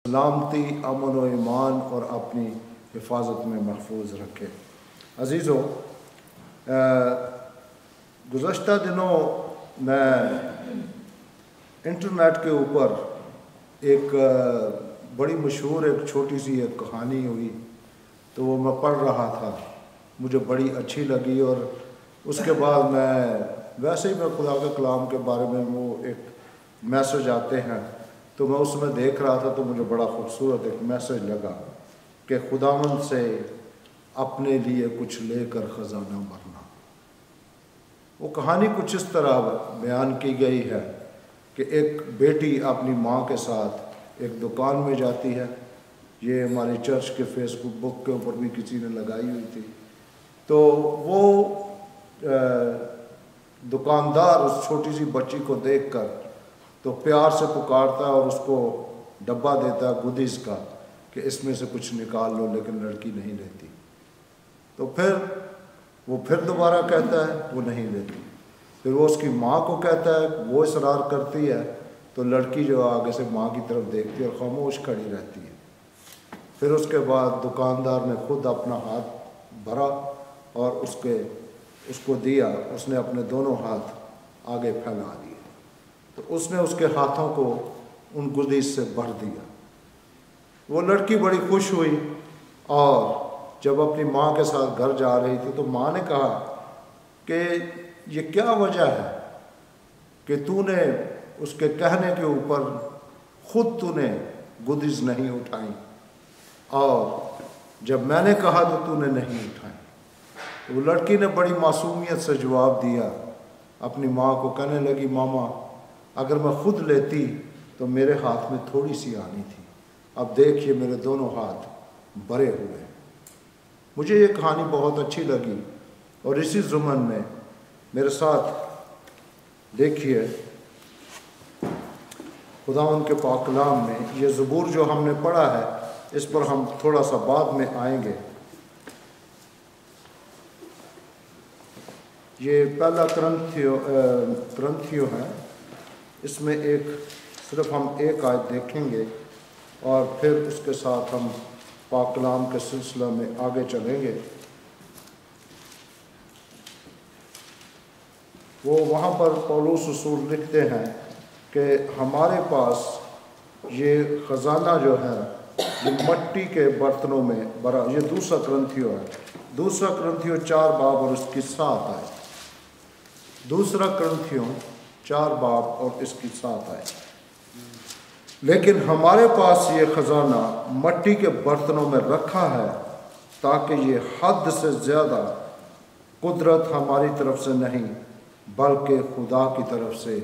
سلامتی، امن و ایمان اور اپنی حفاظت میں محفوظ رکھے۔ عزیزو، گزشتہ دنوں میں انٹرنیٹ کے اوپر ایک بڑی مشہور ایک چھوٹی سی ایک کہانی ہوئی، تو وہ میں پڑھ رہا تھا، مجھے بڑی اچھی لگی، اور اس کے بعد میں ویسے ہی میں خدا کے کلام کے بارے میں وہ ایک میسج آتے ہیں تو میں اس میں دیکھ رہا تھا، تو مجھے بڑا خوبصورت ایک میسج لگا کہ خداوند سے اپنے لیے کچھ لے کر خزانہ بھرنا۔ وہ کہانی کچھ اس طرح بیان کی گئی ہے کہ ایک بیٹی اپنی ماں کے ساتھ ایک دکان میں جاتی ہے، یہ ہماری چرچ کے فیس بک کے اوپر بھی کسی نے لگائی ہوئی تھی، تو وہ دکاندار اس چھوٹی سی بچی کو دیکھ کر تو پیار سے پکارتا ہے اور اس کو ڈبہ دیتا ہے گودیز کا کہ اس میں سے کچھ نکال لو، لیکن لڑکی نہیں لیتی۔ تو پھر وہ دوبارہ کہتا ہے، وہ نہیں لیتی۔ پھر وہ اس کی ماں کو کہتا ہے، وہ اصرار کرتی ہے، تو لڑکی جو آگے سے ماں کی طرف دیکھتی ہے اور خاموش کھڑی رہتی ہے۔ پھر اس کے بعد دکاندار نے خود اپنا ہاتھ بھرا اور اس کو دیا، اس نے اپنے دونوں ہاتھ آگے پھیلا دیے، تو اس نے اس کے ہاتھوں کو ان گودیز سے بھر دیا۔ وہ لڑکی بڑی خوش ہوئی، اور جب اپنی ماں کے ساتھ گھر جا رہی تھی تو ماں نے کہا کہ یہ کیا وجہ ہے کہ تو نے اس کے کہنے کے اوپر خود تو نے گودیز نہیں اٹھائیں، اور جب میں نے کہا تو نے نہیں اٹھائیں۔ تو وہ لڑکی نے بڑی معصومیت سے جواب دیا، اپنی ماں کو کہنے لگی، ماما اگر میں خود لیتی تو میرے ہاتھ میں تھوڑی سی آنی تھی، اب دیکھیے میرے دونوں ہاتھ بھرے ہوئے۔ مجھے یہ کہانی بہت اچھی لگی، اور اسی ضمن میں میرے ساتھ دیکھیے خداوند کے پاک کلام میں یہ زبور جو ہم نے پڑھا ہے، اس پر ہم تھوڑا سا بعد میں آئیں گے۔ یہ پہلا کرنتھیو ہے، اس میں صرف ہم ایک آیت دیکھیں گے، اور پھر اس کے ساتھ ہم پاک کلام کے سلسلہ میں آگے چلیں گے۔ وہاں پر پولس رسول لکھتے ہیں کہ ہمارے پاس یہ خزانہ جو ہے یہ مٹی کے برتنوں میں بھرا، یہ دوسرا کرنتھیو ہے، دوسرا کرنتھیو 4 باب اور اس کی 7 آئے، دوسرا کرنتھیو 4 باب اور اس کی 7 آئے۔ لیکن ہمارے پاس یہ خزانہ مٹی کے برتنوں میں رکھا ہے، تاکہ یہ حد سے زیادہ قدرت ہماری طرف سے نہیں بلکہ خدا کی طرف سے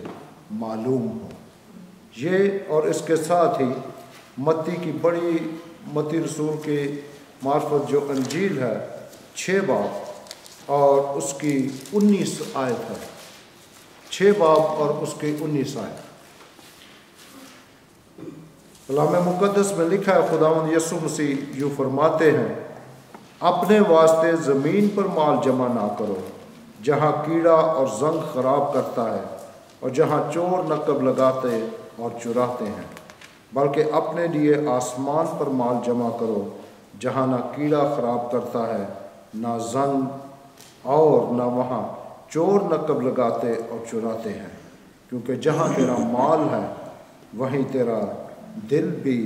معلوم ہو۔ یہ اور اس کے ساتھ ہی متی رسول کی معرفت جو انجیل ہے 6 باب اور اس کی 19 آیت ہے، 6 باب اور اس کی 19 آیت۔ کلام مقدس میں لکھا ہے، خداوند یسوع مسیح یوں فرماتے ہیں، اپنے واسطے زمین پر مال جمع نہ کرو، جہاں کیڑا اور زنگ خراب کرتا ہے اور جہاں چور نقب لگاتے اور چراتے ہیں، بلکہ اپنے لیے آسمان پر مال جمع کرو، جہاں نہ کیڑا خراب کرتا ہے، نہ زنگ اور نہ وہاں چور نقب لگاتے اور چراتے ہیں، کیونکہ جہاں تیرا مال ہے وہیں تیرا دل بھی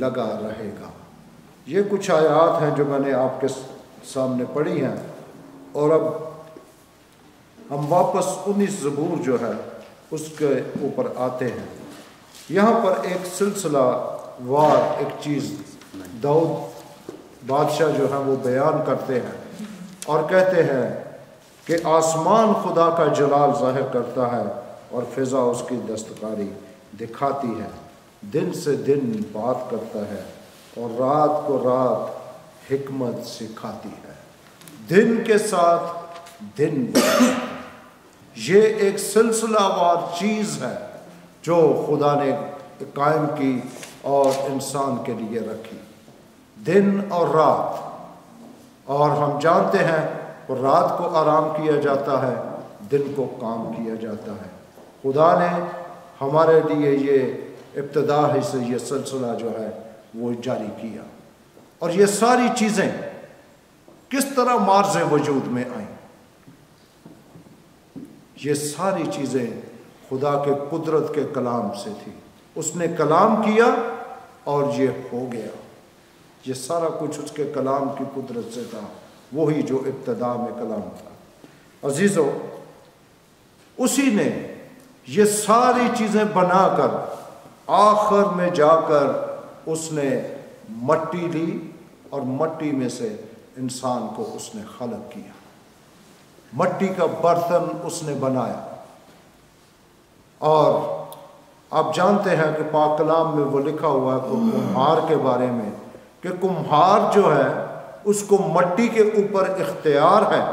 لگا رہے گا۔ یہ کچھ آیات ہیں جو میں نے آپ کے سامنے پڑھی ہیں، اور اب ہم واپس 19 زبور جو ہے اس کے اوپر آتے ہیں۔ یہاں پر ایک سلسلہ وار ایک چیز داؤد بادشاہ جو ہے وہ بیان کرتے ہیں اور کہتے ہیں کہ آسمان خدا کا جلال ظاہر کرتا ہے اور فضا اس کی دستکاری دکھاتی ہے، دن سے دن بات کرتا ہے اور رات کو رات حکمت سکھاتی ہے، دن کے ساتھ دن یہ ایک سلسلہ وار چیز ہے جو خدا نے قائم کی اور انسان کے لیے رکھی، دن اور رات۔ اور ہم جانتے ہیں رات کو آرام کیا جاتا ہے، دن کو کام کیا جاتا ہے۔ خدا نے ہمارے لیے یہ ابتدا ہی سے یہ سلسلہ جو ہے وہ جاری کیا، اور یہ ساری چیزیں کس طرح معرض وجود میں آئیں؟ یہ ساری چیزیں خدا کے قدرت کے کلام سے تھی، اس نے کلام کیا اور یہ ہو گیا۔ یہ سارا کچھ اس کے کلام کی قدرت سے تھا، وہی جو ابتدا میں کلام تھا۔ عزیزو، اسی نے یہ ساری چیزیں بنا کر آخر میں جا کر اس نے مٹی لی اور مٹی میں سے انسان کو اس نے خلق کیا، مٹی کا برتن اس نے بنایا۔ اور آپ جانتے ہیں کہ پاک کلام میں وہ لکھا ہوا ہے کمہار کے بارے میں کہ کمہار جو ہے اس کو مٹی کے اوپر اختیار ہے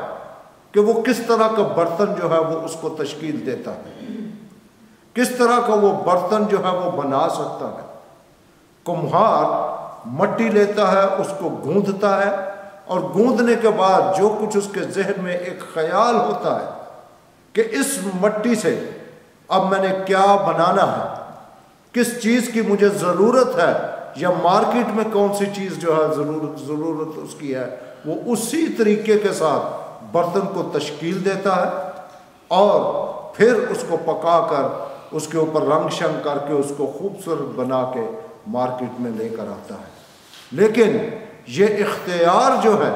کہ وہ کس طرح کا برتن جو ہے وہ اس کو تشکیل دیتا ہے، کس طرح کا وہ برتن جو ہے وہ بنا سکتا ہے۔ کمہار مٹی لیتا ہے، اس کو گوندتا ہے، اور گوندنے کے بعد جو کچھ اس کے ذہن میں ایک خیال ہوتا ہے کہ اس مٹی سے اب میں نے کیا بنانا ہے، کس چیز کی مجھے ضرورت ہے، یا مارکیٹ میں کون سی چیز جو ہے ضرورت اس کی ہے، وہ اسی طریقے کے ساتھ برتن کو تشکیل دیتا ہے اور پھر اس کو پکا کر اس کے اوپر رنگ شنگ کر کے اس کو خوبصورت بنا کے مارکیٹ میں لے کر آتا ہے۔ لیکن یہ اختیار جو ہے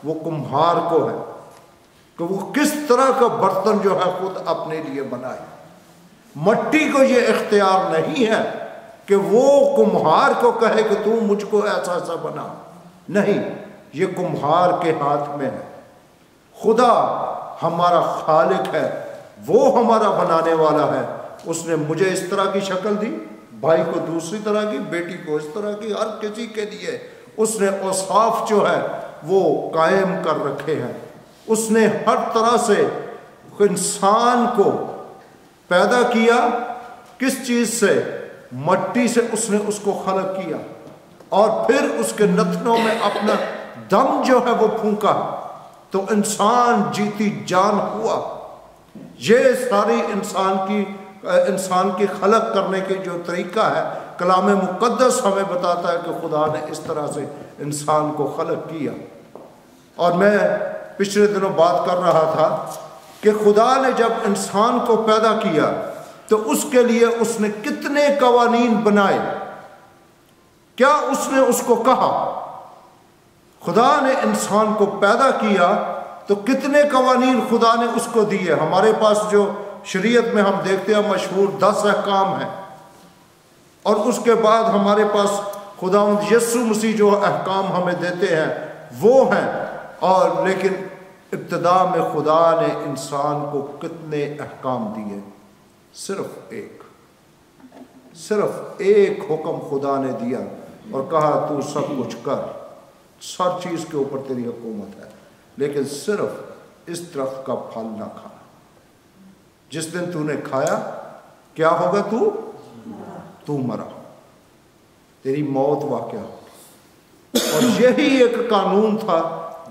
وہ کمہار کو ہے کہ وہ کس طرح کا برتن جو ہے خود اپنے لیے بنائے۔ مٹی کو یہ اختیار نہیں ہے کہ وہ کمہار کو کہے کہ تو مجھ کو ایسا ایسا بنا، نہیں، یہ کمہار کے ہاتھ میں ہے۔ خدا ہمارا خالق ہے، وہ ہمارا بنانے والا ہے۔ اس نے مجھے اس طرح کی شکل دی، بھائی کو دوسری طرح کی، بیٹی کو اس طرح کی، ہر کسی کے لیے اس نے اوصاف جو ہے وہ قائم کر رکھے ہیں۔ اس نے ہر طرح سے انسان کو پیدا کیا، کس چیز سے؟ مٹی سے اس نے اس کو خلق کیا، اور پھر اس کے نتنوں میں اپنا دم جو ہے وہ پھونکا تو انسان جیتی جان ہوا۔ یہ ساری انسان کی خلق کرنے کے جو طریقہ ہے، کلام مقدس ہمیں بتاتا ہے کہ خدا نے اس طرح سے انسان کو خلق کیا۔ اور میں پچھلے دنوں بات کر رہا تھا کہ خدا نے جب انسان کو پیدا کیا تو اس کے لیے اس نے کتنے قوانین بنائے۔ کیا اس نے اس کو کہا؟ خدا نے انسان کو پیدا کیا تو کتنے قوانین خدا نے اس کو دیے۔ ہمارے پاس جو شریعت میں ہم دیکھتے ہیں مشہور 10 احکام ہیں، اور اس کے بعد ہمارے پاس خداوند یسوع مسیح جو احکام ہمیں دیتے ہیں وہ ہیں۔ اور لیکن ابتدا میں خدا نے انسان کو کتنے احکام دیے؟ صرف ایک حکم خدا نے دیا اور کہا تو سب کچھ کر، ہر چیز کے اوپر تیری حکومت ہے، لیکن صرف اس درخت کا پھل نہ کھا۔ جس دن تو نے کھایا کیا ہوگا؟ تو مرا، تیری موت واقع ہوگی۔ اور یہی ایک قانون تھا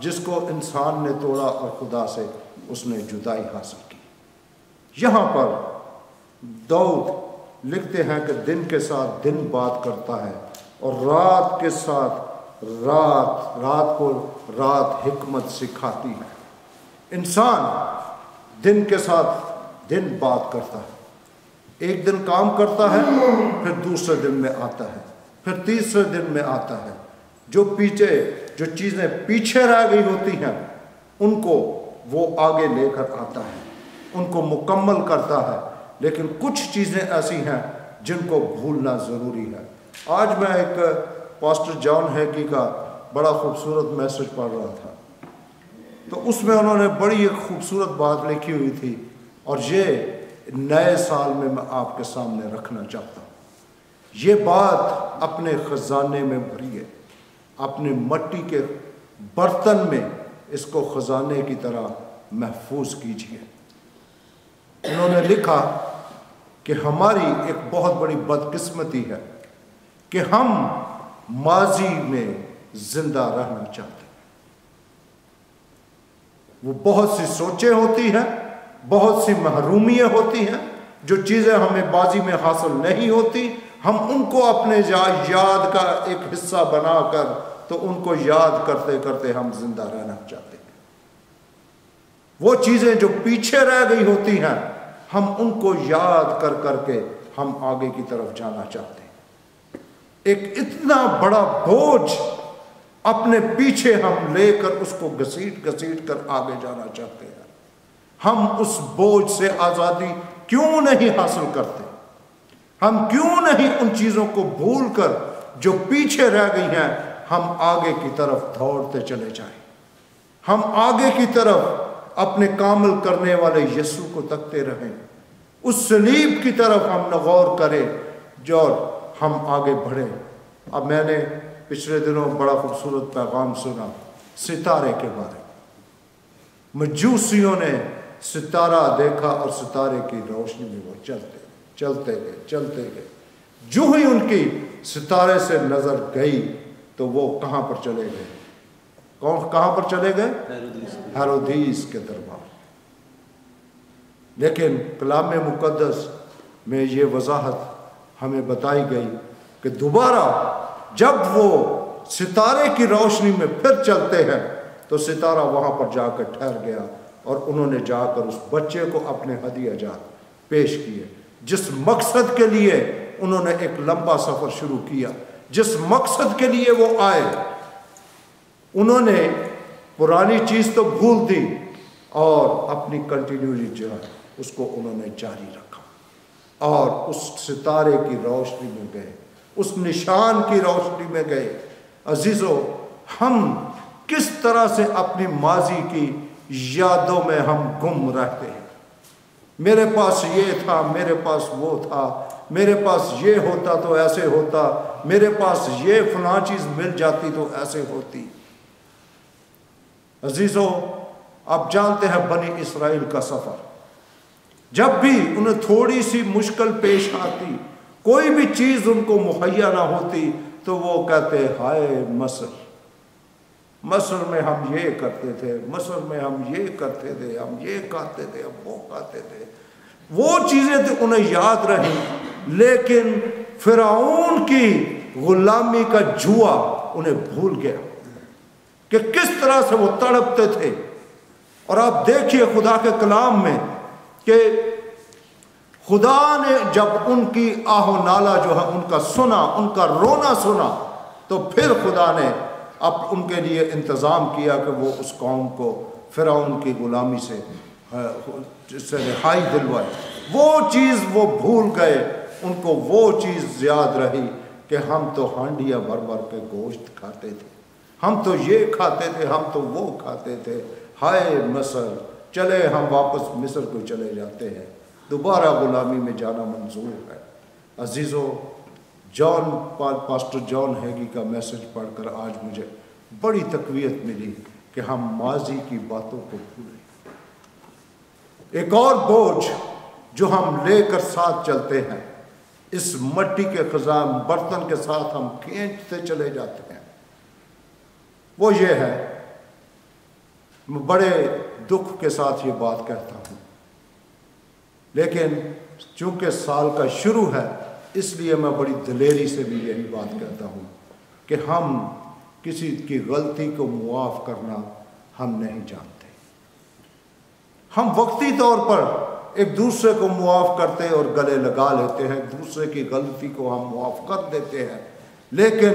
جس کو انسان نے توڑا اور خدا سے اس نے جدائی حاصل کی۔ یہاں پر داؤد لکھتے ہیں کہ دن کے ساتھ دن بات کرتا ہے اور رات کے ساتھ رات کو رات حکمت سکھاتی ہے۔ انسان دن کے ساتھ دن بات کرتا ہے، ایک دن کام کرتا ہے، پھر دوسرے دن میں آتا ہے، پھر تیسرے دن میں آتا ہے۔ جو چیزیں پیچھے رہ گئی ہوتی ہیں ان کو وہ آگے لے کر آتا ہے، ان کو مکمل کرتا ہے۔ لیکن کچھ چیزیں ایسی ہیں جن کو بھولنا ضروری ہے۔ آج میں ایک پاسٹر جان ہیگی کا بڑا خوبصورت میسج پڑھ رہا تھا، تو اس میں انہوں نے بڑی ایک خوبصورت بات لکھی ہوئی تھی، اور یہ نئے سال میں آپ کے سامنے رکھنا چاہتا ہوں۔ یہ بات اپنے خزانے میں بھریے، اپنے مٹی کے برتن میں اس کو خزانے کی طرح محفوظ کیجیے۔ انہوں نے لکھا کہ ہماری ایک بہت بڑی بدقسمتی ہے کہ ہم ماضی میں زندہ رہنا چاہتے ہیں۔ وہ بہت سی سوچیں ہوتی ہیں، بہت سی محرومیاں ہوتی ہیں، جو چیزیں ہمیں ماضی میں حاصل نہیں ہوتی، ہم ان کو اپنے یاد کا ایک حصہ بنا کر تو ان کو یاد کرتے کرتے ہم زندہ رہنا چاہتے ہیں۔ وہ چیزیں جو پیچھے رہ گئی ہوتی ہیں ہم ان کو یاد کر کر کے ہم آگے کی طرف جانا چاہتے ہیں۔ ایک اتنا بڑا بوجھ اپنے پیچھے ہم لے کر اس کو گھسیٹ گھسیٹ کر آگے جانا چاہتے ہیں۔ ہم اس بوجھ سے آزادی کیوں نہیں حاصل کرتے؟ ہم کیوں نہیں ان چیزوں کو بھول کر جو پیچھے رہ گئی ہیں ہم آگے کی طرف دوڑتے چلے جائیں؟ ہم آگے کی طرف اپنے کامل کرنے والے یسوع کو تکتے رہیں، اس صلیب کی طرف ہم غور کریں جو ہم آگے بڑھیں۔ اب میں نے پچھلے دنوں بڑا خوبصورت پیغام سنا ستارے کے بارے میں۔ مجوسیوں نے ستارہ دیکھا اور ستارے کی روشنی میں وہ چلتے گئے۔ جو ہی ان کی ستارے سے نظر گئی تو وہ کہاں پر چلے گئے؟ کہاں پر چلے گئے؟ ہیرودیس کے دربار۔ لیکن کلام مقدس میں یہ وضاحت ہمیں بتائی گئی کہ دوبارہ جب وہ ستارے کی روشنی میں پھر چلتے ہیں تو ستارہ وہاں پر جا کر ٹھہر گیا اور انہوں نے جا کر اس بچے کو اپنے ہدیہ جات پیش کیے، جس مقصد کے لیے انہوں نے ایک لمبا سفر شروع کیا، جس مقصد کے لیے وہ آئے۔ انہوں نے پرانی چیز تو بھول دی اور اپنی کنٹینیوٹی جو ہے اس کو انہوں نے جاری رکھا اور اس ستارے کی روشنی میں گئے، اس نشان کی روشنی میں گئے۔ عزیزو، ہم کس طرح سے اپنی ماضی کی یادوں میں ہم گم رہتے ہیں۔ میرے پاس یہ تھا، میرے پاس وہ تھا، میرے پاس یہ ہوتا تو ایسے ہوتا، میرے پاس یہ فلاں چیز مل جاتی تو ایسے ہوتی۔ عزیزو، آپ جانتے ہیں بنی اسرائیل کا سفر، جب بھی انہیں تھوڑی سی مشکل پیش آتی، کوئی بھی چیز ان کو مہیا نہ ہوتی تو وہ کہتے ہائے مصر میں ہم یہ کرتے تھے، مصر میں ہم یہ کرتے تھے، ہم یہ کھاتے تھے، ہم وہ کھاتے تھے۔ وہ چیزیں تو انہیں یاد رہیں، لیکن فرعون کی غلامی کا جوا انہیں بھول گیا کہ کس طرح سے وہ تڑپتے تھے۔ اور آپ دیکھیے خدا کے کلام میں کہ خدا نے جب ان کی آہ و نالہ جو ہے ان کا سنا، ان کا رونا سنا، تو پھر خدا نے اب ان کے لیے انتظام کیا کہ وہ اس قوم کو فرعون کی غلامی سے رہائی دلوائے۔ وہ چیز وہ بھول گئے، ان کو وہ چیز یاد رہی کہ ہم تو ہانڈیاں بھر بھر کے گوشت کھاتے تھے، ہم تو یہ کھاتے تھے، ہم تو وہ کھاتے تھے، ہائے مصر، چلے ہم واپس مصر کو چلے جاتے ہیں، دوبارہ غلامی میں جانا منظور ہے۔ عزیزو، پاسٹر جان ہیگی کا میسج پڑھ کر آج مجھے بڑی تقویت ملی کہ ہم ماضی کی باتوں کو بھولیں۔ ایک اور بوجھ جو ہم لے کر ساتھ چلتے ہیں، اس مٹی کے خزان برتن کے ساتھ ہم کھینچتے چلے جاتے ہیں، وہ یہ ہے، میں بڑے دکھ کے ساتھ یہ بات کہتا ہوں، لیکن چونکہ سال کا شروع ہے اس لیے میں بڑی دلیری سے بھی یہی بات کہتا ہوں کہ ہم کسی کی غلطی کو معاف کرنا ہم نہیں جانتے۔ ہم وقتی طور پر ایک دوسرے کو معاف کرتے اور گلے لگا لیتے ہیں، ایک دوسرے کی غلطی کو ہم معاف کر دیتے ہیں، لیکن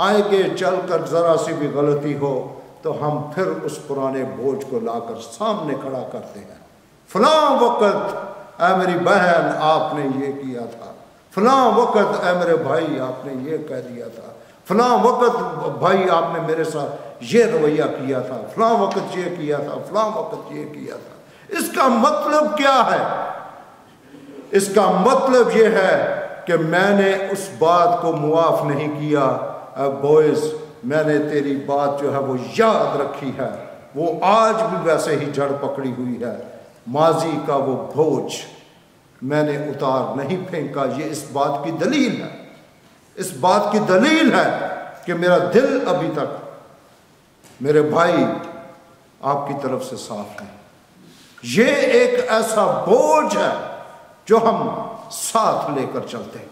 آگے چل کر ذرا سی بھی غلطی ہو تو ہم پھر اس پرانے بوجھ کو لا کر سامنے کھڑا کرتے ہیں۔ فلاں وقت اے میری بہن آپ نے یہ کیا تھا، فلاں وقت اے میرے بھائی آپ نے یہ کہہ دیا تھا، فلاں وقت بھائی آپ نے میرے ساتھ یہ رویہ کیا تھا، فلاں وقت یہ کیا تھا، فلاں وقت یہ کیا تھا۔ اس کا مطلب کیا ہے؟ اس کا مطلب یہ ہے کہ میں نے اس بات کو معاف نہیں کیا۔ اے بوئز، میں نے تیری بات جو ہے وہ یاد رکھی ہے، وہ آج بھی ویسے ہی جڑ پکڑی ہوئی ہے۔ ماضی کا وہ بوجھ میں نے اتار نہیں پھینکا۔ یہ اس بات کی دلیل ہے، اس بات کی دلیل ہے کہ میرا دل ابھی تک میرے بھائی آپ کی طرف سے صاف ہے۔ یہ ایک ایسا بوجھ ہے جو ہم ساتھ لے کر چلتے ہیں۔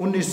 19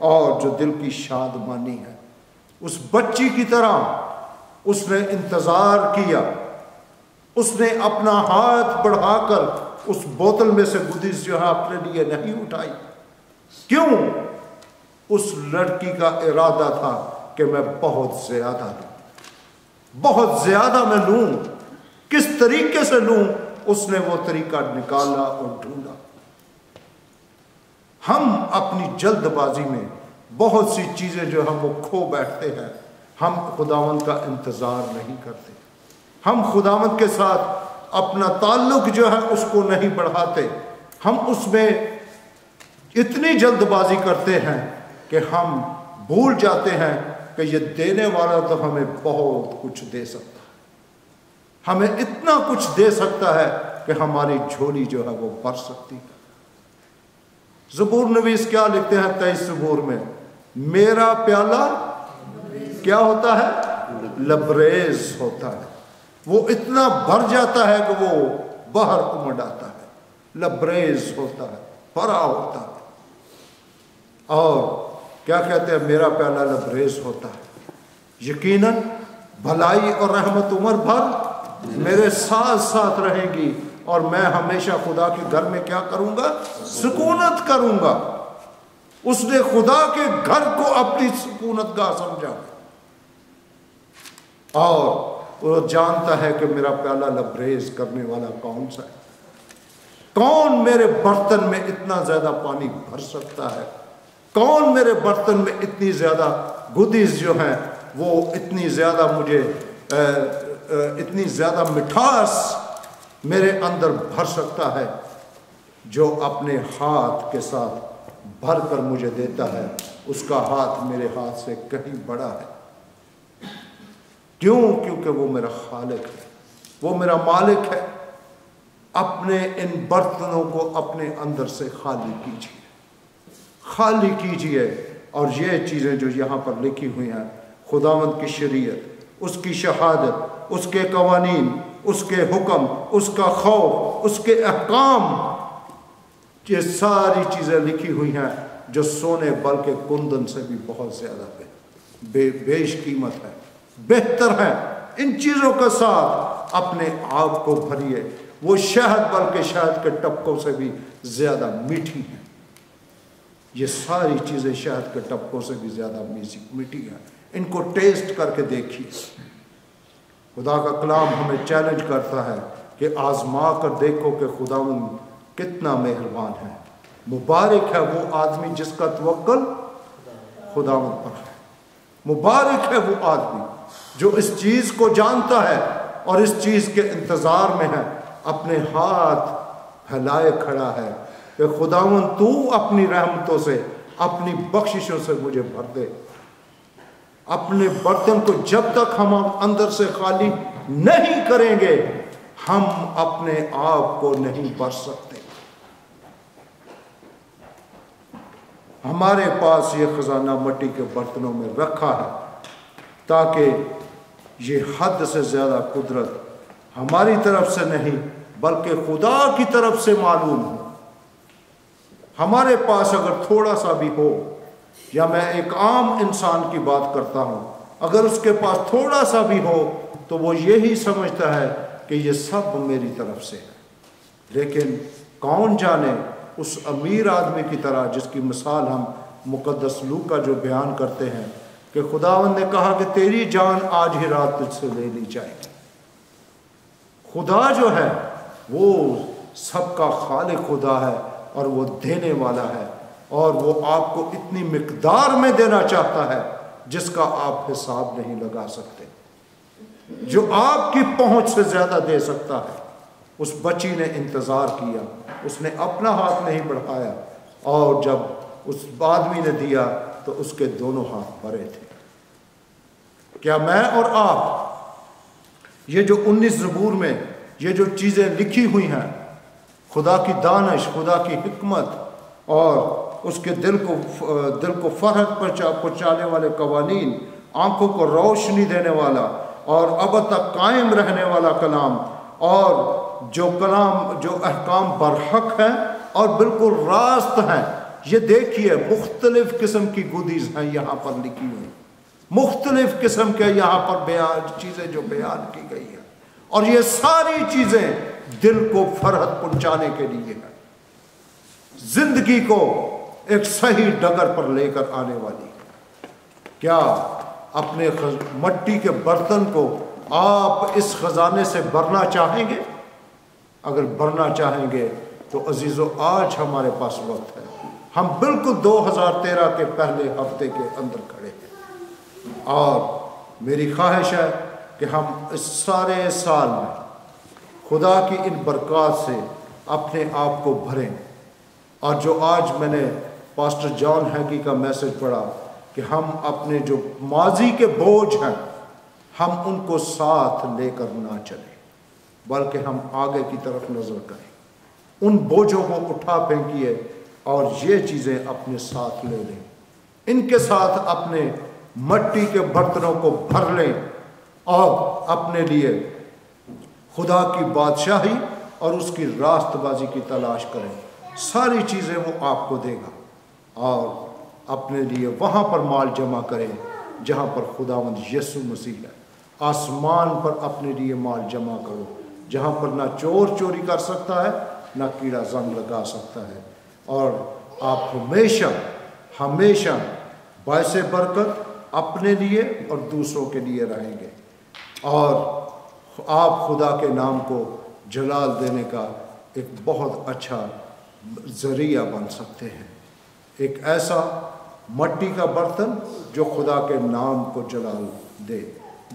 اور جو دل کی شادمانی ہے۔ اس بچی کی طرح اس نے انتظار کیا، اس نے اپنا ہاتھ بڑھا کر اس بوتل میں سے گدیز جو ہے اپنے لیے نہیں اٹھائی۔ کیوں؟ اس لڑکی کا ارادہ تھا کہ میں بہت زیادہ لوں، بہت زیادہ میں لوں۔ کس طریقے سے لوں؟ اس نے وہ طریقہ نکالا اور ڈھونڈا۔ ہم اپنی جلد بازی میں بہت سی چیزیں جو ہم وہ کھو بیٹھتے ہیں، ہم خداوند کا انتظار نہیں کرتے، ہم خداوند کے ساتھ اپنا تعلق جو ہے اس کو نہیں بڑھاتے، ہم اس میں اتنی جلد بازی کرتے ہیں کہ ہم بھول جاتے ہیں کہ یہ دینے والا تو ہمیں بہت کچھ دے سکتا ہے، ہمیں اتنا کچھ دے سکتا ہے کہ ہماری جھولی جو ہے وہ بھر سکتی ہے۔ زبور نویس کیا لکھتے ہیں 23 زبور میں؟ میرا پیالہ کیا ہوتا ہے؟ لبریز ہوتا ہے۔ وہ اتنا بھر جاتا ہے کہ وہ باہر امڑ آتا ہے، لبریز ہوتا ہے، بھرا ہوتا ہے۔ اور کیا کہتے ہیں؟ میرا پیالہ لبریز ہوتا ہے، یقیناً بھلائی اور رحمت عمر بھر میرے ساتھ ساتھ رہیں گی، اور میں ہمیشہ خدا کے گھر میں کیا کروں گا؟ سکونت کروں گا۔ اس نے خدا کے گھر کو اپنی سکونت گاہ سمجھا، اور وہ جانتا ہے کہ میرا پیالہ لبریز کرنے والا کون سا ہے، کون میرے برتن میں اتنا زیادہ پانی بھر سکتا ہے، کون میرے برتن میں اتنی زیادہ گدیز جو ہیں وہ اتنی زیادہ مجھے اتنی زیادہ مٹھاس میرے اندر بھر سکتا ہے، جو اپنے ہاتھ کے ساتھ بھر کر مجھے دیتا ہے، اس کا ہاتھ میرے ہاتھ سے کہیں بڑا ہے۔ کیوں؟ کیونکہ وہ میرا خالق ہے، وہ میرا مالک ہے۔ اپنے ان برتنوں کو اپنے اندر سے خالی کیجیے، خالی کیجیے۔ اور یہ چیزیں جو یہاں پر لکھی ہوئی ہیں، خداوند کی شریعت، اس کی شہادت، اس کے قوانین، اس کے حکم، اس کا خوف، اس کے احکام، یہ ساری چیزیں لکھی ہوئی ہیں جو سونے بلکہ کندن سے بھی بہت زیادہ بیش قیمت ہے، بہتر ہے۔ ان چیزوں کے ساتھ اپنے آپ کو بھریے، وہ شہد بلکہ شہد کے ٹپکوں سے بھی زیادہ میٹھی ہیں۔ یہ ساری چیزیں شہد کے ٹپکوں سے بھی زیادہ میٹھی ہیں، ان کو ٹیسٹ کر کے دیکھیے۔ خدا کا کلام ہمیں چیلنج کرتا ہے کہ آزما کر دیکھو کہ خداوند کتنا مہربان ہے۔ مبارک ہے وہ آدمی جس کا توکل خداوند پر ہے، مبارک ہے وہ آدمی جو اس چیز کو جانتا ہے اور اس چیز کے انتظار میں ہے، اپنے ہاتھ پھیلائے کھڑا ہے کہ خداوند تو اپنی رحمتوں سے، اپنی بخششوں سے مجھے بھر دے۔ اپنے برتن کو جب تک ہم اندر سے خالی نہیں کریں گے، ہم اپنے آپ کو نہیں بھر سکتے۔ ہمارے پاس یہ خزانہ مٹی کے برتنوں میں رکھا ہے تاکہ یہ حد سے زیادہ قدرت ہماری طرف سے نہیں بلکہ خدا کی طرف سے معلوم ہو۔ ہمارے پاس اگر تھوڑا سا بھی ہو، یا میں ایک عام انسان کی بات کرتا ہوں، اگر اس کے پاس تھوڑا سا بھی ہو تو وہ یہی سمجھتا ہے کہ یہ سب میری طرف سے ہے۔ لیکن کون جانے اس امیر آدمی کی طرح جس کی مثال ہم مقدس لوکا جو بیان کرتے ہیں کہ خداوند نے کہا کہ تیری جان آج ہی رات تجھ سے لے لی جائے گی۔ خدا جو ہے وہ سب کا خالق خدا ہے، اور وہ دینے والا ہے، اور وہ آپ کو اتنی مقدار میں دینا چاہتا ہے جس کا آپ حساب نہیں لگا سکتے، جو آپ کی پہنچ سے زیادہ دے سکتا ہے۔ اس بچی نے انتظار کیا، اس نے اپنا ہاتھ نہیں بڑھایا، اور جب اس آدمی نے دیا تو اس کے دونوں ہاتھ بھرے تھے۔ کیا میں اور آپ یہ جو 19 زبور میں یہ جو چیزیں لکھی ہوئی ہیں، خدا کی دانش، خدا کی حکمت، اور اس کے دل کو فرحت پہنچانے والے قوانین، آنکھوں کو روشنی دینے والا اور اب تک قائم رہنے والا کلام، اور جو احکام برحق ہیں اور بالکل راست ہیں، یہ دیکھیے مختلف قسم کی گودیز ہیں یہاں پر لکھی ہوئی، مختلف قسم کے یہاں پر چیزیں جو بیان کی گئی ہیں، اور یہ ساری چیزیں دل کو فرحت پہنچانے کے لیے ہیں، زندگی کو ایک صحیح ڈگر پر لے کر آنے والی ہے۔ کیا اپنے مٹی کے برتن کو آپ اس خزانے سے بھرنا چاہیں گے؟ اگر بھرنا چاہیں گے تو عزیزو آج ہمارے پاس وقت ہے، ہم بالکل 2013 کے پہلے ہفتے کے اندر کھڑے ہیں، اور میری خواہش ہے کہ ہم اس سارے سال میں خدا کی ان برکات سے اپنے آپ کو بھریں، اور جو آج میں نے پاسٹر جان ہیگی کا میسج پڑھا کہ ہم اپنے جو ماضی کے بوجھ ہیں ہم ان کو ساتھ لے کر نہ چلیں، بلکہ ہم آگے کی طرف نظر کریں، ان بوجھوں کو اٹھا پھینکیے اور یہ چیزیں اپنے ساتھ لے لیں، ان کے ساتھ اپنے مٹی کے برتنوں کو بھر لیں اور اپنے لیے خدا کی بادشاہی اور اس کی راست بازی کی تلاش کریں، ساری چیزیں وہ آپ کو دے گا، اور اپنے لیے وہاں پر مال جمع کریں جہاں پر خداوند یسوع مسیح ہے۔ آسمان پر اپنے لیے مال جمع کرو جہاں پر نہ چور چوری کر سکتا ہے، نہ کیڑا زنگ لگا سکتا ہے، اور آپ ہمیشہ ہمیشہ باعث برکت اپنے لیے اور دوسروں کے لیے رہیں گے، اور آپ خدا کے نام کو جلال دینے کا ایک بہت اچھا ذریعہ بن سکتے ہیں، ایک ایسا مٹی کا برتن جو خدا کے نام کو جلال دے،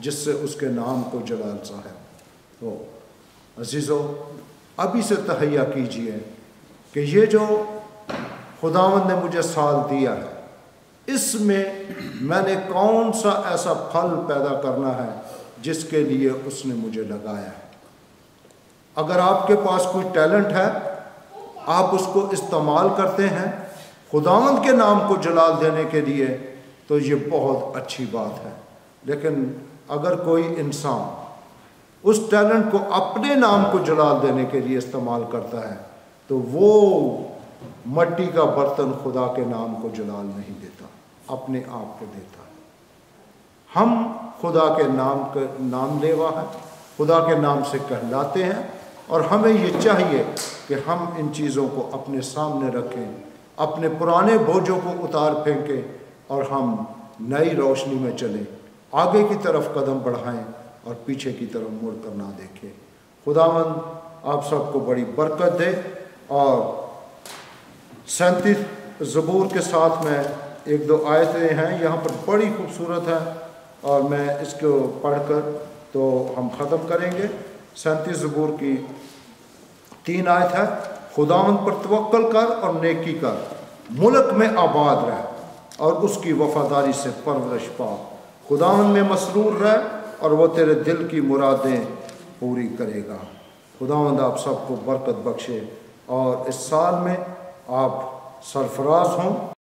جس سے اس کے نام کو جلال صاحب ہو۔ عزیزو ابھی سے تہیا کیجئے کہ یہ جو خداوند نے مجھے سال دیا ہے اس میں میں نے کون سا ایسا پھل پیدا کرنا ہے جس کے لیے اس نے مجھے لگایا ہے۔ اگر آپ کے پاس کوئی ٹیلنٹ ہے، آپ اس کو استعمال کرتے ہیں خداوند کے نام کو جلال دینے کے لیے، تو یہ بہت اچھی بات ہے، لیکن اگر کوئی انسان اس ٹیلنٹ کو اپنے نام کو جلال دینے کے لیے استعمال کرتا ہے تو وہ مٹی کا برتن خدا کے نام کو جلال نہیں دیتا، اپنے آپ کو دیتا ہے۔ ہم خدا کے نام لیوا ہیں، خدا کے نام سے کہلاتے ہیں، اور ہمیں یہ چاہیے کہ ہم ان چیزوں کو اپنے سامنے رکھیں، اپنے پرانے بوجھوں کو اتار پھینکیں اور ہم نئی روشنی میں چلیں، آگے کی طرف قدم بڑھائیں اور پیچھے کی طرف مڑ کر نہ دیکھیں۔ خداوند آپ سب کو بڑی برکت دے۔ اور 37 زبور کے ساتھ میں ایک دو آیتیں ہیں یہاں پر بڑی خوبصورت ہیں، اور میں اس کو پڑھ کر تو ہم ختم کریں گے۔ 37 زبور کی 3 آیت ہے: خداوند پر توکل کر اور نیکی کر، ملک میں آباد رہ اور اس کی وفاداری سے پرورش پا، خداوند میں مسرور رہ اور وہ تیرے دل کی مرادیں پوری کرے گا۔ خداوند آپ سب کو برکت بخشے اور اس سال میں آپ سرفراز ہوں